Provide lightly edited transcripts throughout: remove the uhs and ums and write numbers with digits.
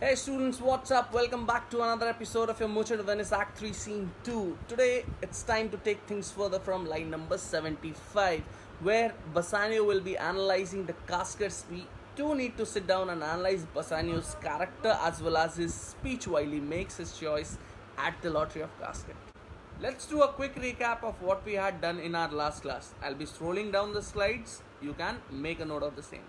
Hey students, what's up? Welcome back to another episode of your Merchant of Venice Act 3 Scene 2. Today it's time to take things further from line number 75, where Bassanio will be analyzing the caskets. We do need to sit down and analyze Bassanio's character as well as his speech while he makes his choice at the Lottery of Casket. Let's do a quick recap of what we had done in our last class. I'll be scrolling down the slides. You can make a note of the same.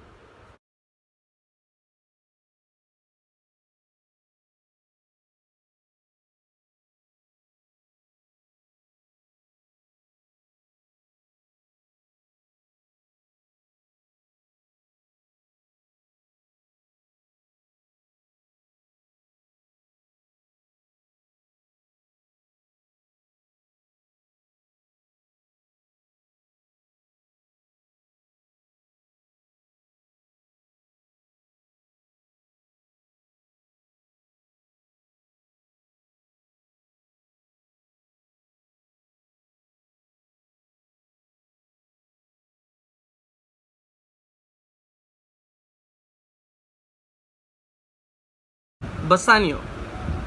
Bassanio.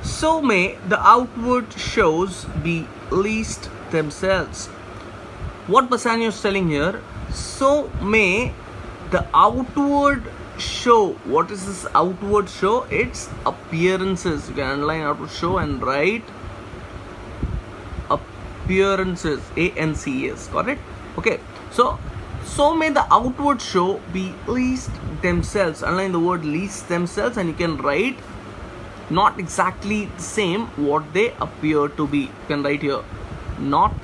So may the outward shows be least themselves. What Bassanio is telling here, so may the outward show. What is this outward show? It's appearances. You can underline outward show and write appearances. ANCES. Got it? Okay. So may the outward show be least themselves. Underline the word least themselves and you can write not exactly the same what they appear to be. You can write here not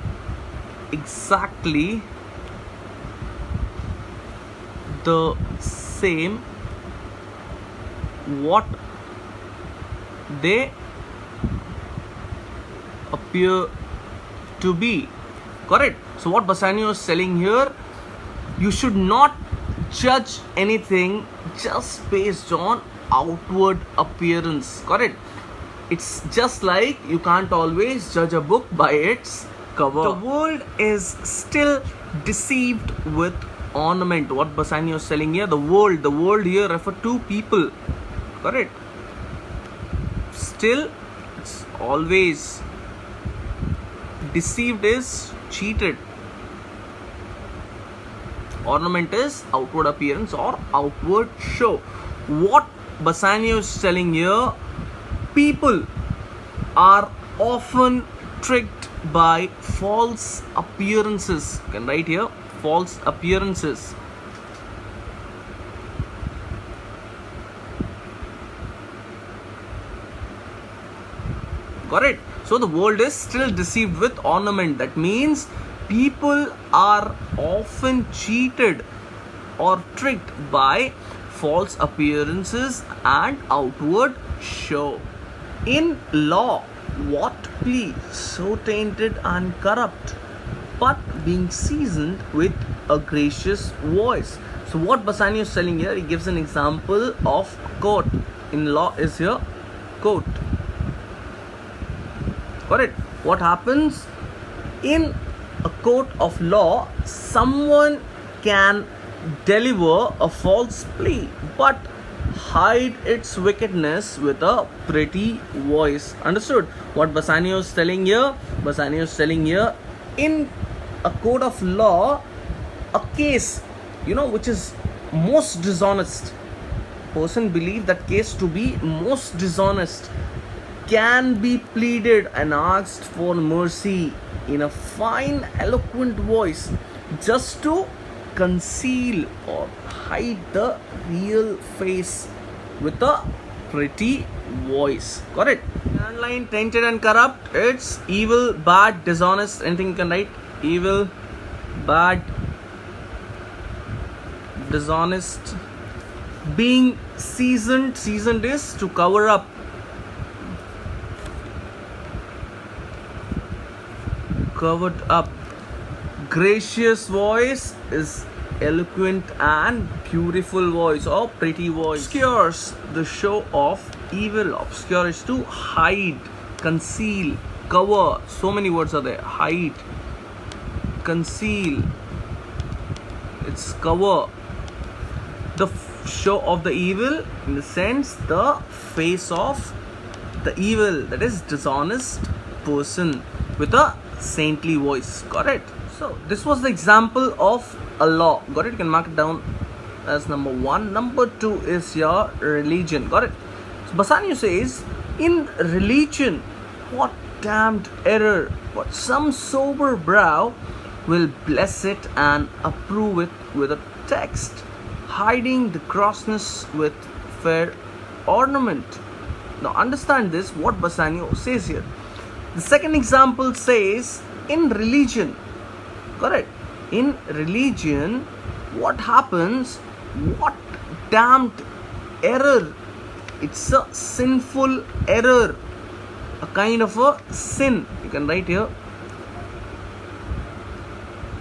exactly the same what they appear to be. Correct? So what Bassanio is telling here, you should not judge anything just based on outward appearance. Correct? It's just like you can't always judge a book by its cover. The world is still deceived with ornament. What Bassanio is telling here, the world here refer to people. Correct? Still, it's always deceived is cheated. Ornament is outward appearance or outward show. What Bassanio is telling here, people are often tricked by false appearances. You can write here false appearances. Got it? So the world is still deceived with ornament. That means people are often cheated or tricked by false appearances and outward show. In law, what plea so tainted and corrupt, but being seasoned with a gracious voice? So what Bassanio is telling here, he gives an example of court. In law is here court. Correct? What happens in a court of law? Someone can deliver a false plea but hide its wickedness with a pretty voice. Understood? What Bassanio is telling here? Bassanio is telling here, in a court of law, a case, which is most dishonest, person believe that case to be most dishonest, can be pleaded and asked for mercy in a fine, eloquent voice just to conceal or hide the real face with a pretty voice. Got it? Underline tainted and corrupt. It's evil, bad, dishonest. Anything you can write. Evil, bad, dishonest. Being seasoned. Seasoned is to cover up. Covered up. Gracious voice is eloquent and beautiful voice or pretty voice. Obscures the show of evil. Obscure is to hide, conceal, cover. So many words are there. Hide, conceal. It's cover. The show of the evil, in the sense the face of the evil, that is dishonest person with a saintly voice. Got it? So this was the example of a law. Got it? You can mark it down as number 1. Number 2 is your religion. Got it? So Bassanio says, in religion, what damned error, but some sober brow will bless it and approve it with a text, hiding the grossness with fair ornament. Now understand this, what Bassanio says here. The second example says, in religion, correct? In religion, what happens? What damned error? It's a sinful error, a kind of a sin. You can write here,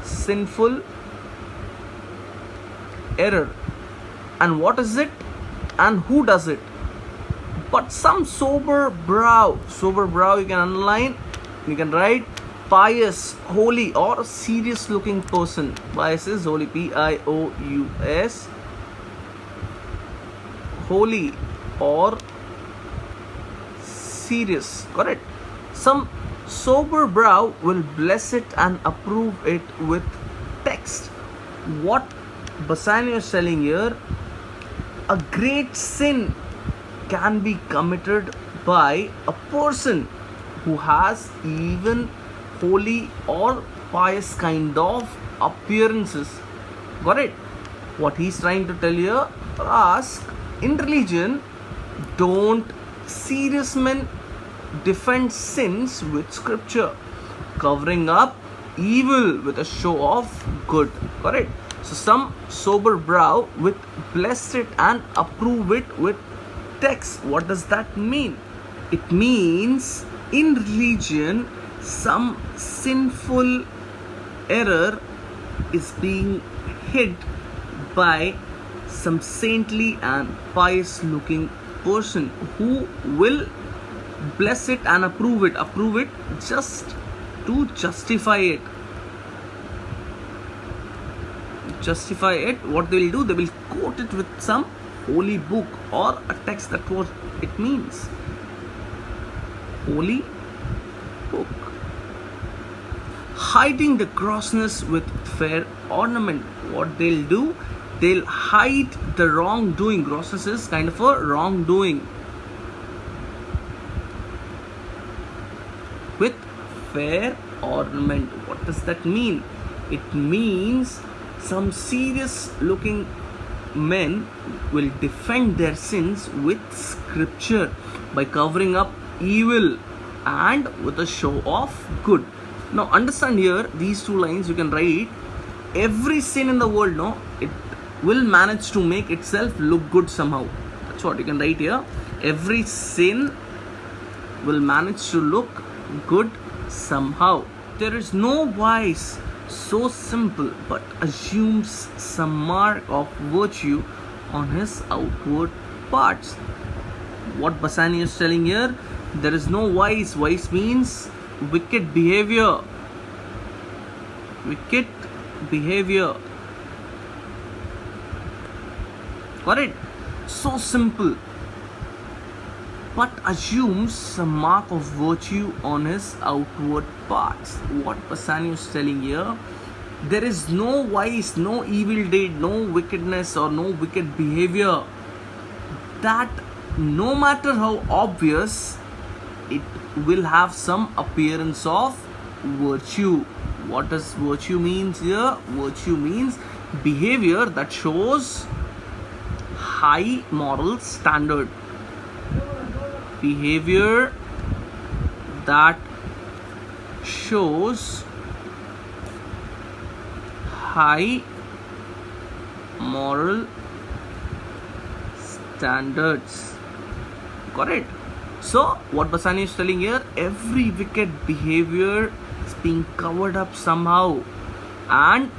sinful error. And what is it? And who does it? But some sober brow you can underline, you can write pious, holy, or serious looking person. Pious is holy, P-I-O-U-S, holy or serious. Correct? Some sober brow will bless it and approve it with text. What Bassanio is telling here, a great sin can be committed by a person who has even holy or pious kind of appearances. Got it? What he's trying to tell you, ask, in religion, don't serious men defend sins with scripture, covering up evil with a show of good. Correct? So some sober brow with bless it and approve it with text. What does that mean? It means in religion, some sinful error is being hid by some saintly and pious looking person who will bless it and approve it just to justify it. What they will do, they will quote it with some holy book or a text. That what it means, holy book. Hiding the grossness with fair ornament. What they'll do, they'll hide the wrongdoing. Grossness is kind of a wrongdoing with fair ornament. What does that mean? It means some serious looking men will defend their sins with scripture by covering up evil and with a show of good. Now understand here, these two lines you can write, every sin in the world, no, it will manage to make itself look good somehow. That's what you can write here. Every sin will manage to look good somehow. There is no vice so simple but assumes some mark of virtue on his outward parts. What Bassanio is telling here, there is no vice. Vice means wicked behavior. Correct? So simple, but assumes some mark of virtue on his outward parts. What Bassanio is telling here, there is no vice, no evil deed, no wickedness or no wicked behavior that, no matter how obvious, it will have some appearance of virtue. What does virtue means here? Virtue means behavior that shows high moral standard. Behavior that shows high moral standards. Correct? So what Bassanio is telling here, every wicked behavior is being covered up somehow, and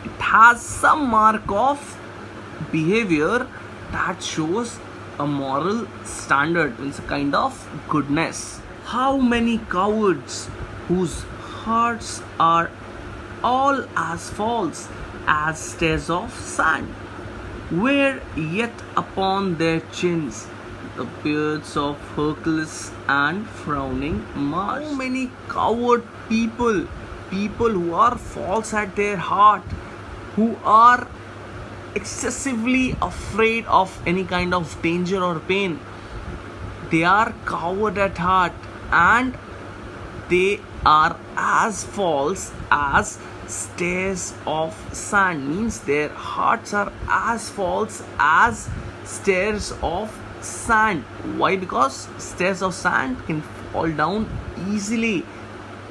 it has some mark of behavior that shows a moral standard, means a kind of goodness. How many cowards whose hearts are all as false as stairs of sand. were yet upon their chins the beards of Hercules and frowning Mars. How many coward people who are false at their heart, who are excessively afraid of any kind of danger or pain. They are coward at heart, and they are as false as stairs of sand. Means their hearts are as false as stairs of sand. Why? Because stairs of sand can fall down easily.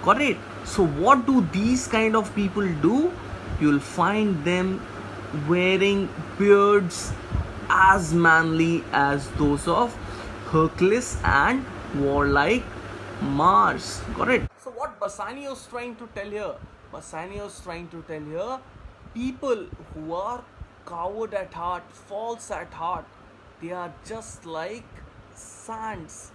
Got it? So what do these kind of people do? You'll find them wearing beards as manly as those of Hercules and warlike Mars. Got it? So what Bassanio is trying to tell here? Bassanio is trying to tell here, people who are coward at heart, false at heart, they are just like sands,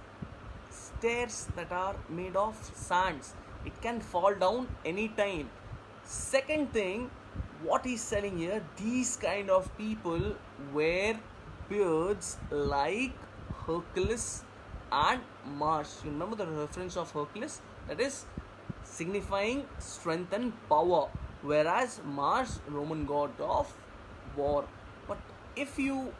stairs that are made of sands. It can fall down anytime. Second thing, what he's telling here, these kind of people wear beards like Hercules and Mars. You remember the reference of Hercules? That is signifying strength and power, whereas Mars, Roman god of war. But if you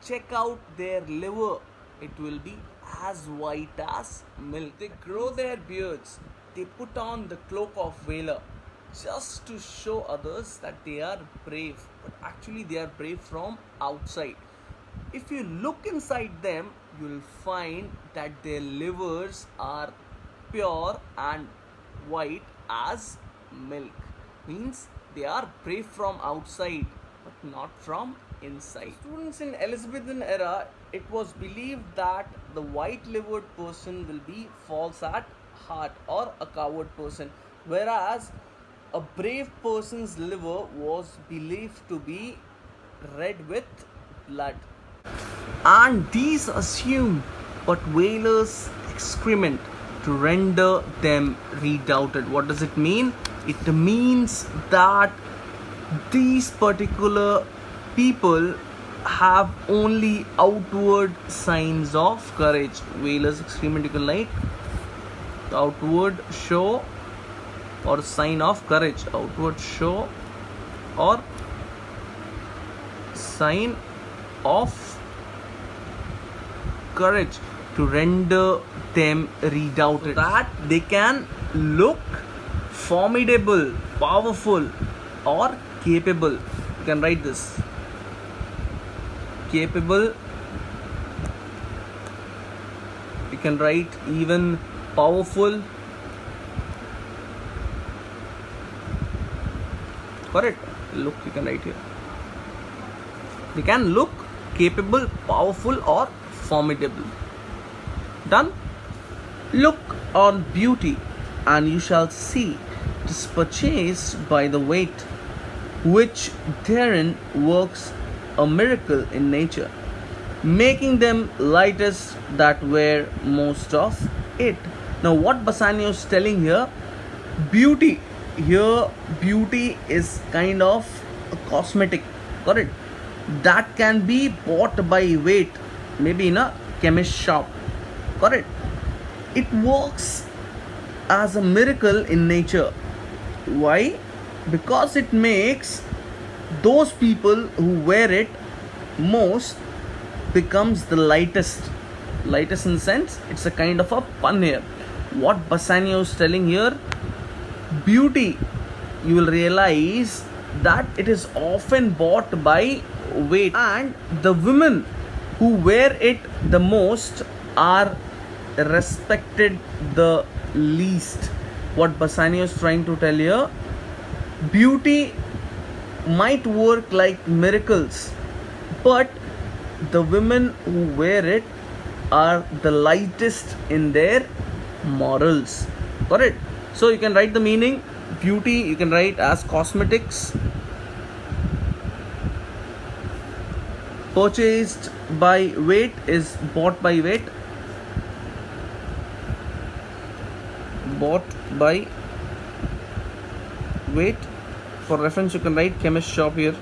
check out their liver, it will be as white as milk. They grow their beards, they put on the cloak of valor just to show others that they are brave, but actually they are brave from outside. If you look inside them, you will find that their livers are pure and white as milk. Means they are brave from outside but not from inside. Students, in Elizabethan era, it was believed that the white livered person will be false at heart or a coward person, whereas a brave person's liver was believed to be red with blood. And these assume but whalers' excrement to render them redoubted. What does it mean? It means that these particular people have only outward signs of courage. Whalers' excrement, you can write outward show or sign of courage. Outward show or sign of courage to render them redoubted, so that they can look formidable, powerful, or capable. You can write this: capable. You can write even powerful. Correct. Look, you can write here. They can look capable, powerful, or formidable. Done. Look on beauty, and you shall see it is purchased by the weight, which therein works a miracle in nature, making them lightest that wear most of it. Now, what Bassanio is telling here, beauty. Here, beauty is kind of a cosmetic, correct? That can be bought by weight, maybe in a chemist shop, correct? It works as a miracle in nature. Why? Because it makes those people who wear it most becomes the lightest. Lightest in the sense, it's a kind of a pun here. What Bassanio is telling here, beauty, you will realize that it is often bought by weight, and the women who wear it the most are respected the least. What Bassanio is trying to tell here, beauty might work like miracles, but the women who wear it are the lightest in their morals. Correct? So you can write the meaning. Beauty you can write as cosmetics, purchased by weight is bought by weight, bought by weight. For reference you can write chemist shop here.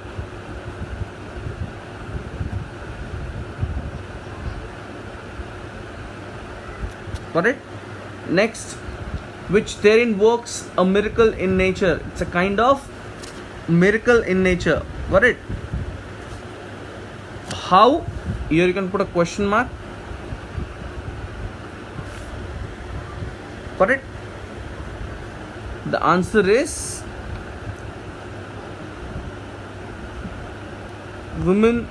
Correct? Next, which therein works a miracle in nature. It's a kind of miracle in nature. Correct? How? Here you can put a question mark. Correct? The answer is women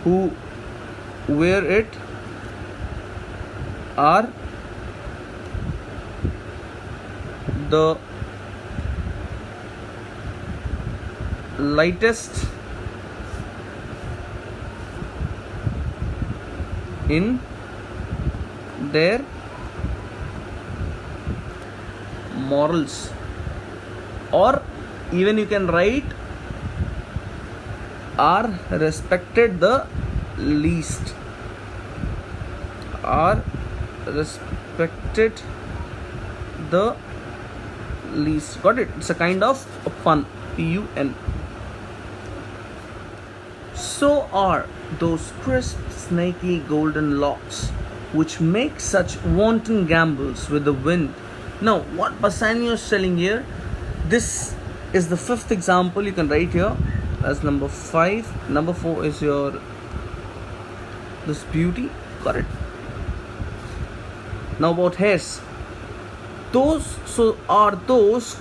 who wear it are the lightest in their morals, or even you can write are respected the least, are respected the least. Got it? It's a kind of a pun. Pun. So are those crisp snaky golden locks which make such wanton gambols with the wind. Now what Bassanio is telling here, this is the fifth example you can write here as number 5. Number 4 is your this beauty. Got it? Now about hairs. Those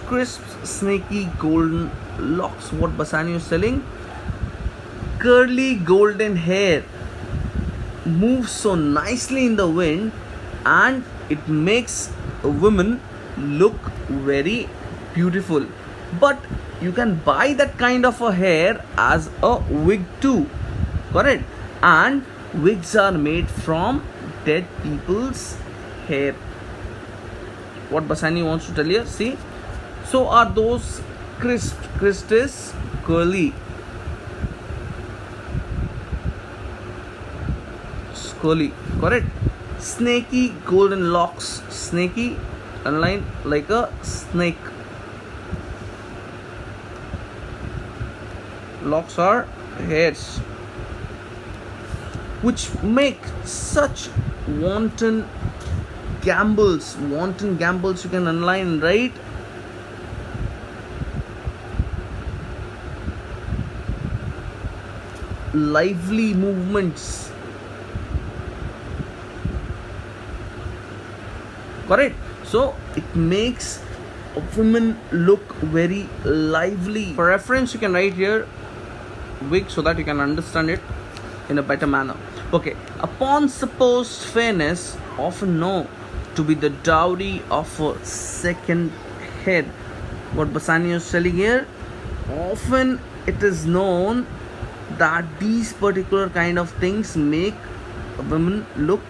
crisp, snaky, golden locks. What Bassanio is telling? Curly golden hair moves so nicely in the wind, and it makes a woman look very beautiful. But you can buy that kind of a hair as a wig too. Correct? And wigs are made from dead people's hair. What Bassanio wants to tell you, see, so are those crisp is curly, correct? Snaky golden locks, snaky, underline like a snake. Locks are hairs which make such wanton gambols. You can underline, right? Lively movements. Correct? So it makes a woman look very lively. For reference, you can write here wig so that you can understand it in a better manner. Okay, upon supposed fairness, often known to be the dowry of a second head. What Bassanio is telling here, often it is known that these particular kind of things make a woman look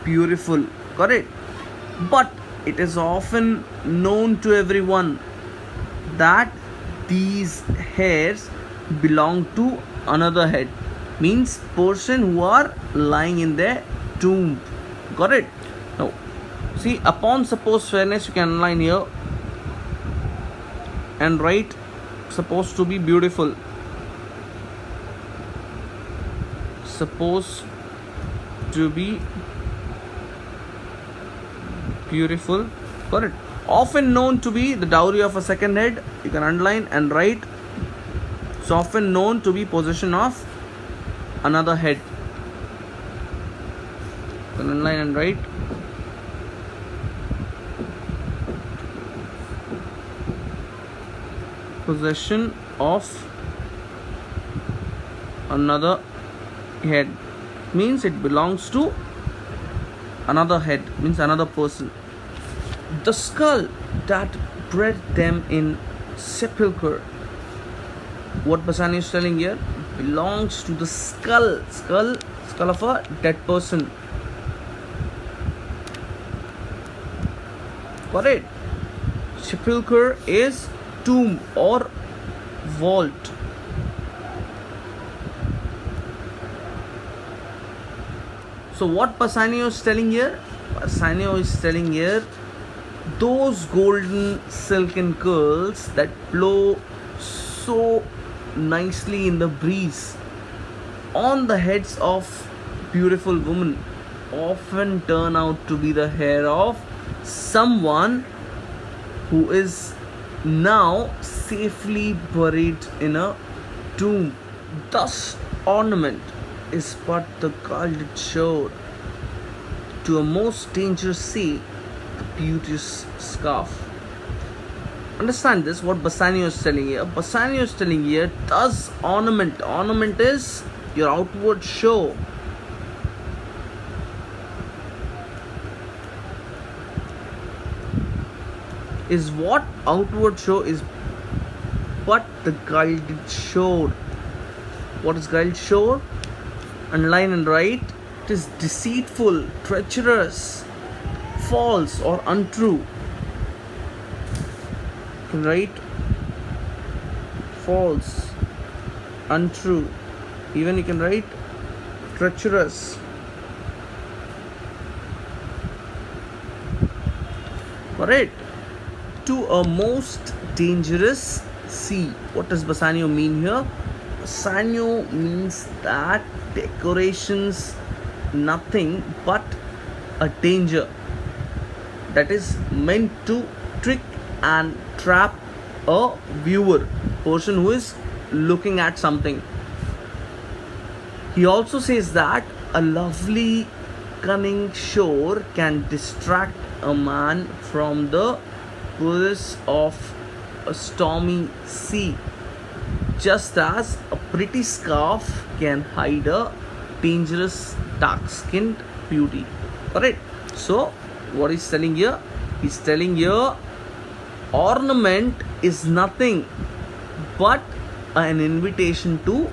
beautiful. Correct? But it is often known to everyone that these hairs belong to another head, means person who are lying in their tomb. Got it? Now see, upon supposed fairness, you can underline here and write supposed to be beautiful, supposed to be beautiful. Got it? Often known to be the dowry of a second head, you can underline and write it's often known to be possession of another head. You can underline and write possession of another head, means it belongs to another head, means another person. The skull that bred them in sepulchre. What Bassanio is telling here, belongs to the skull of a dead person. Got it? Sepulchre is tomb or vault. So what Bassanio is telling here? Bassanio is telling here, those golden silken curls that blow so nicely in the breeze on the heads of beautiful women, often turn out to be the hair of someone who is now safely buried in a tomb. Thus, ornament is but the gilded shore to a most dangerous sea, the beauteous scarf. Understand this, what Bassanio is telling here. Bassanio is telling here, thus ornament. Ornament is your outward show. Is what? Outward show is but the gilded shore. What is gilded shore? Underline and write. It is deceitful, treacherous, false or untrue. You can write false, untrue. Even you can write treacherous. Correct. To a most dangerous sea. What does Bassanio mean here? Bassanio means that decorations nothing but a danger that is meant to trick and trap a viewer, person who is looking at something. He also says that a lovely cunning shore can distract a man from the bliss of a stormy sea, just as a pretty scarf can hide a dangerous dark-skinned beauty. Correct? So, what he's telling here? He's telling here ornament is nothing but an invitation to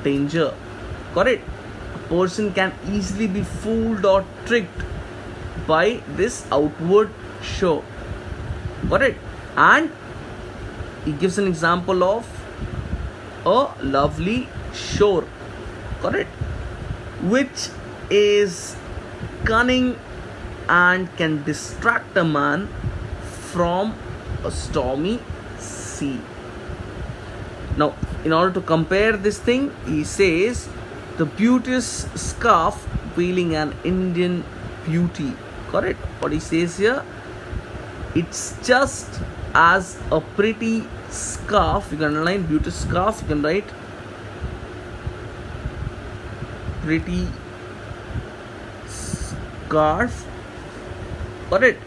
danger. Correct? A person can easily be fooled or tricked by this outward show. Correct? And he gives an example of a lovely shore. Correct? Which is cunning and can distract a man from a stormy sea. Now, in order to compare this thing, he says the beauteous scarf veiling an Indian beauty. Correct? What he says here, it's just as a pretty scarf. You can underline beauteous scarf. You can write pretty scarf. Correct?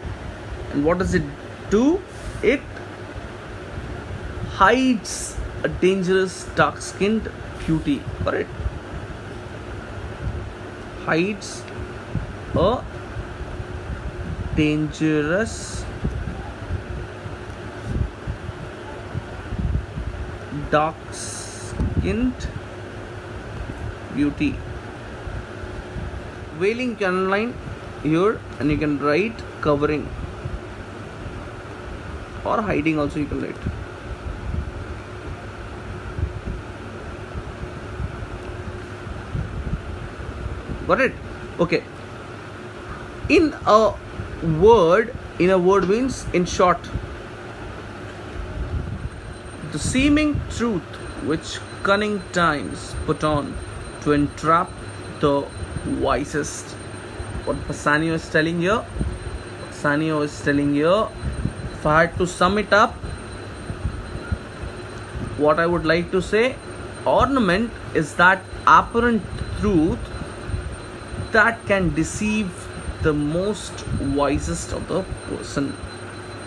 And what does it do? It hides a dangerous dark-skinned beauty. Correct? Hides a dangerous dark-skinned beauty. Veiling you can underline here, and you can write covering or hiding also you can write. Got it? Okay. In a word means in short. The seeming truth which cunning times put on to entrap the wisest. What Bassanio is telling here? Bassanio is telling here, if I had to sum it up, what I would like to say, ornament is that apparent truth that can deceive the most wisest of the person.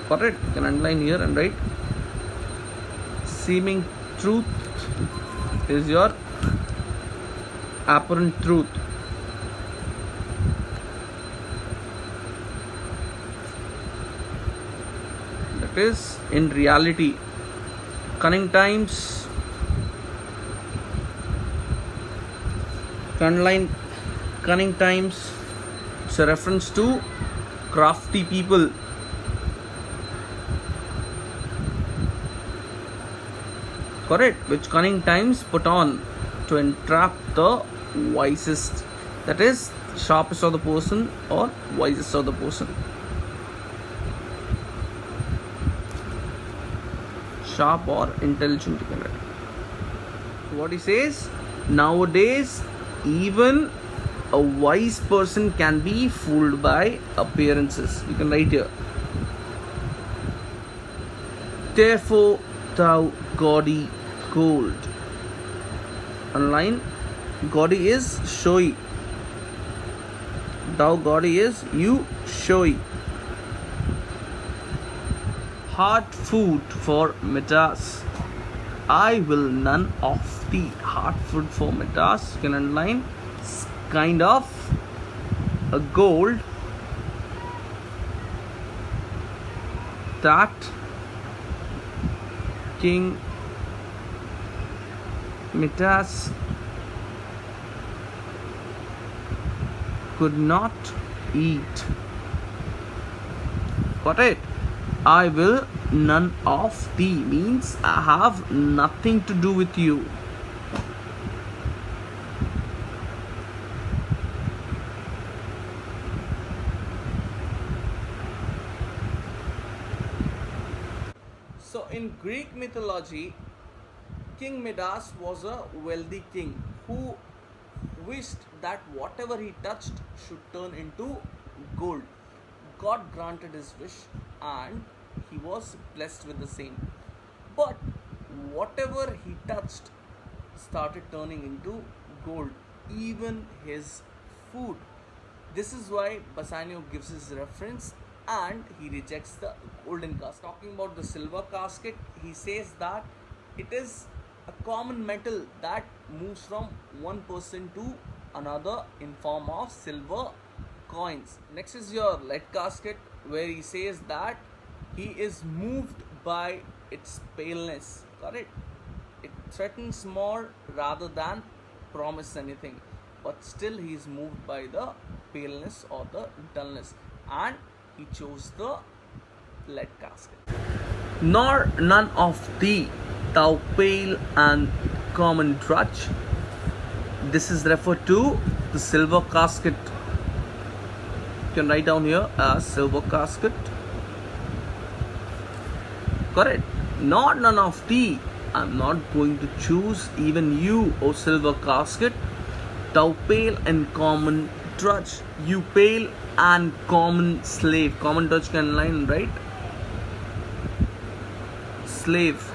Correct? You can underline here and write seeming truth is your apparent truth. That is in reality. Cunning times, underline cunning times. It's a reference to crafty people. Correct? Which cunning times put on to entrap the wisest. That is sharpest of the person or wisest of the person. Sharp or intelligent. What he says, nowadays even a wise person can be fooled by appearances. You can write here. Therefore, thou gaudy gold. Online, gaudy is showy. Thou gaudy is you showy. Hard food for Midas. I will none of the hard food for Midas. You can underline. It's kind of a gold that King Midas could not eat. Got it? I will none of thee means I have nothing to do with you. So in Greek mythology, King Midas was a wealthy king who wished that whatever he touched should turn into gold. God granted his wish and he was blessed with the same. But whatever he touched started turning into gold, even his food. This is why Bassanio gives his reference and he rejects the golden casket. Talking about the silver casket, he says that it is a common metal that moves from one person to another in form of silver coins. Next is your lead casket, where he says that he is moved by its paleness. Correct? It threatens more rather than promise anything, but still he is moved by the paleness or the dullness, and he chose the lead casket. Nor none of thee, thou pale and common drudge. This is referred to the silver casket. You can write down here as silver casket. Correct. Not none of thee. I'm not going to choose even you, O silver casket. Thou pale and common drudge. You pale and common slave. Common drudge can line, right? Slave.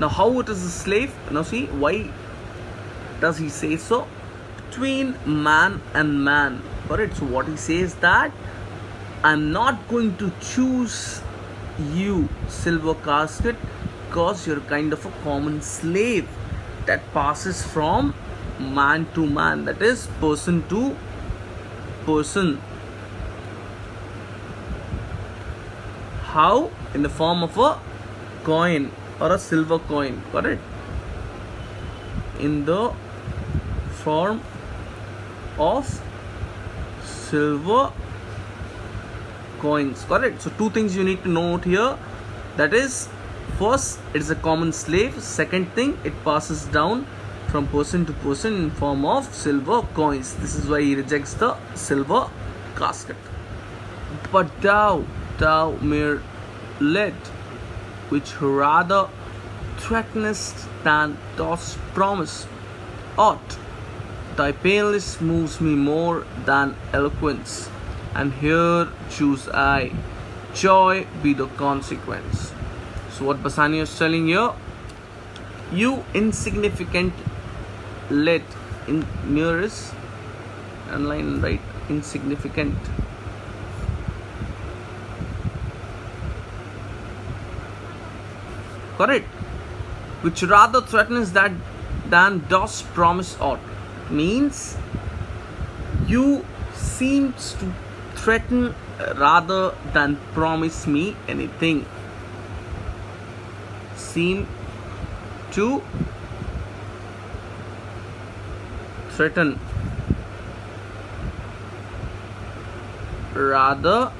Now how it is a slave? Now see, why does he say so? Between man and man. Correct. So what he says that I'm not going to choose you, silver casket, because you're kind of a common slave that passes from man to man, that is person to person. How? In the form of a coin or a silver coin. Correct? In the form of silver coins. Correct? So two things you need to note here, that is, first, it is a common slave. Second thing, it passes down from person to person in form of silver coins. This is why he rejects the silver casket. But thou mere lead, which rather threatenest than dost promise aught. Thy paleness moves me more than eloquence, and here choose I. Joy be the consequence. So what Bassanio is telling here, you insignificant lead, in nearest and line right, insignificant. Correct? Which rather threatens that than dost promise aught. Means you seems to threaten rather than promise me anything. Seem to threaten rather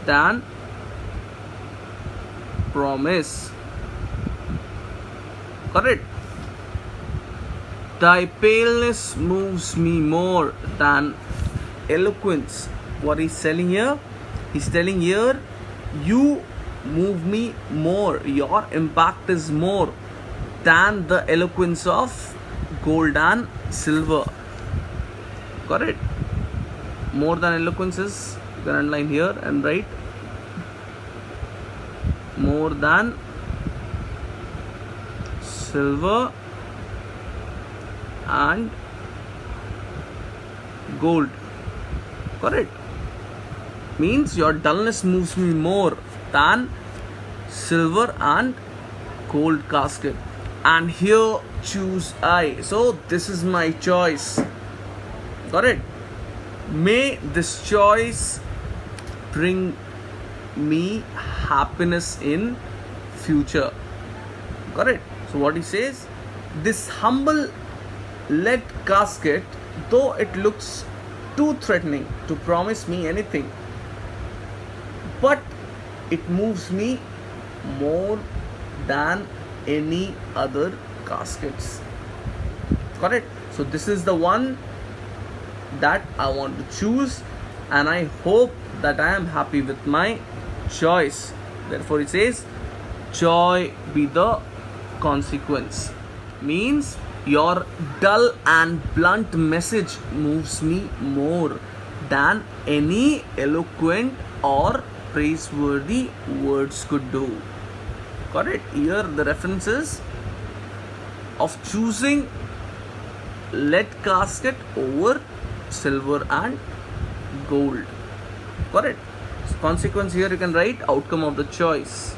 than promise. Correct? Thy paleness moves me more than eloquence. What he's telling here? He's telling here, you move me more. Your impact is more than the eloquence of gold and silver. Correct. More than eloquences, you can underline here and write more than silver and gold. Correct. Means your dullness moves me more than silver and gold casket. And here choose I. So this is my choice. Got it? May this choice bring me happiness in future. Got it? So what he says, this humble lead casket, though it looks too threatening to promise me anything, but it moves me more than any other caskets. Correct? So this is the one that I want to choose, and I hope that I am happy with my choice. Therefore it says, joy be the consequence. Means your dull and blunt message moves me more than any eloquent or praiseworthy words could do. Got it? Here the references of choosing lead casket over silver and gold. Correct? So consequence here you can write outcome of the choice,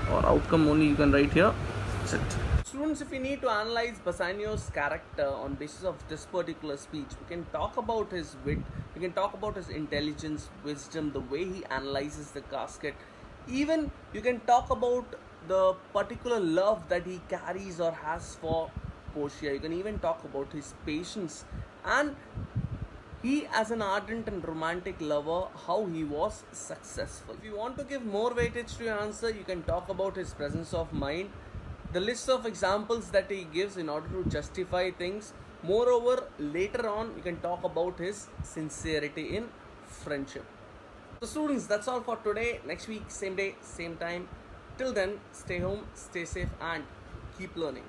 or outcome only you can write here. That's it. Students, if we need to analyze Bassanio's character on basis of this particular speech, we can talk about his wit, we can talk about his intelligence, wisdom, the way he analyzes the casket. Even you can talk about the particular love that he carries or has for Portia. You can even talk about his patience, and he as an ardent and romantic lover, how he was successful. If you want to give more weightage to your answer, you can talk about his presence of mind, the list of examples that he gives in order to justify things. Moreover, later on you can talk about his sincerity in friendship. So students, that's all for today. Next week, same day, same time. Till then, stay home, stay safe, and keep learning.